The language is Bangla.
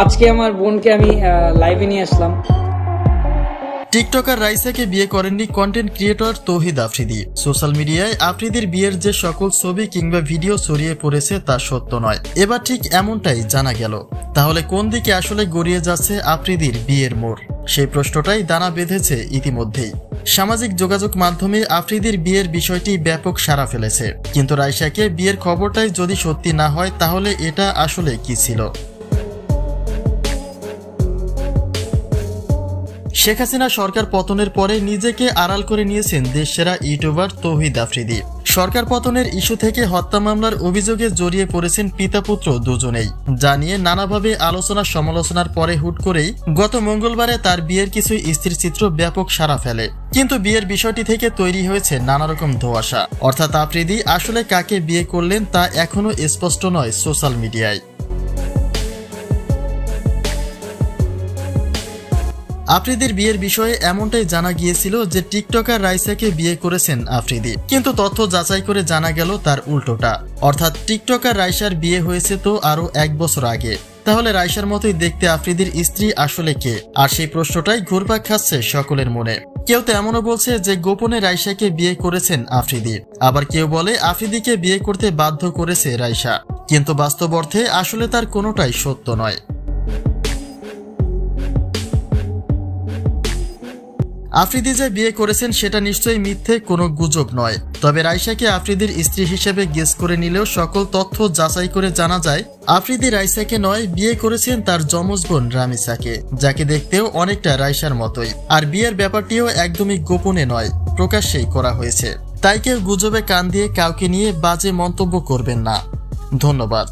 আজকে আমার বোনকে আমি লাইভে নিয়ে আসলাম। টিকটকার রাইসাকে বিয়ে করেননি কন্টেন্ট ক্রিয়েটর তৌহিদ আফ্রিদি। সোশ্যাল মিডিয়ায় আফ্রিদির বিয়ের যে সকল ছবি কিংবা ভিডিও ছড়িয়ে পড়েছে তা সত্য নয়। এবার ঠিক এমনটাই জানা গেল। তাহলে কোন দিকে আসলে গড়িয়ে যাচ্ছে আফ্রিদির বিয়ের মোড়? সেই প্রশ্নটাই দানা বেঁধেছে ইতিমধ্যেই। সামাজিক যোগাযোগ মাধ্যমে আফ্রিদির বিয়ের বিষয়টি ব্যাপক সাড়া ফেলেছে। কিন্তু রাইসাকে বিয়ের খবরটাই যদি সত্যি না হয় তাহলে এটা আসলে কি ছিল? শেখ হাসিনা সরকার পতনের পরে নিজেকে আড়াল করে নিয়েছেন দেশসেরা ইউটিউবার তৌহিদ আফ্রিদি। সরকার পতনের ইস্যু থেকে হত্যা মামলার অভিযোগে জড়িয়ে পড়েছেন পিতাপুত্র দুজনেই, যা নিয়ে নানাভাবে আলোচনা সমালোচনার পরে হুট করেই গত মঙ্গলবারে তার বিয়ের কিছু স্থিরচিত্র ব্যাপক সাড়া ফেলে। কিন্তু বিয়ের বিষয়টি থেকে তৈরি হয়েছে নানা রকম ধোঁয়াশা। অর্থাৎ আফ্রিদি আসলে কাকে বিয়ে করলেন তা এখনো স্পষ্ট নয় সোশ্যাল মিডিয়ায়। আফ্রিদির বিয়ের বিষয়ে এমনটাই জানা গিয়েছিল যে টিকটকার রাইসাকে বিয়ে করেছেন আফ্রিদি, কিন্তু তথ্য যাচাই করে জানা গেল তার উল্টোটা। অর্থাৎ টিকটকার রাইসার বিয়ে হয়েছে তো আরো 1 বছর আগে। তাহলে রাইসার মতোই দেখতে আফ্রিদির স্ত্রী আসলে কে? আর সেই প্রশ্নটাই ঘুরপাক খাচ্ছে সকলের মনে। কেউ তো এমনও বলছে যে গোপনে রাইসাকে বিয়ে করেছেন আফ্রিদি, আবার কেউ বলে আফ্রিদিকে বিয়ে করতে বাধ্য করেছে রাইসা। কিন্তু বাস্তব অর্থে আসলে তার কোনোটাই সত্য নয়। আফ্রিদি যে বিয়ে করেছেন সেটা নিশ্চয়ই মিথ্যে কোনো গুজব নয়। তবে রাইসাকে আফ্রিদির স্ত্রী হিসেবে গেস করে নিলেও সকল তথ্য যাচাই করে জানা যায় আফ্রিদি রাইসাকে নয়, বিয়ে করেছেন তার যমজ বোন রামিসাকে, যাকে দেখতেও অনেকটা রাইসার মতোই। আর বিয়ের ব্যাপারটিও একদমই গোপনে নয়, প্রকাশ্যেই করা হয়েছে। তাই কেউ গুজবে কান দিয়ে কাউকে নিয়ে বাজে মন্তব্য করবেন না। ধন্যবাদ।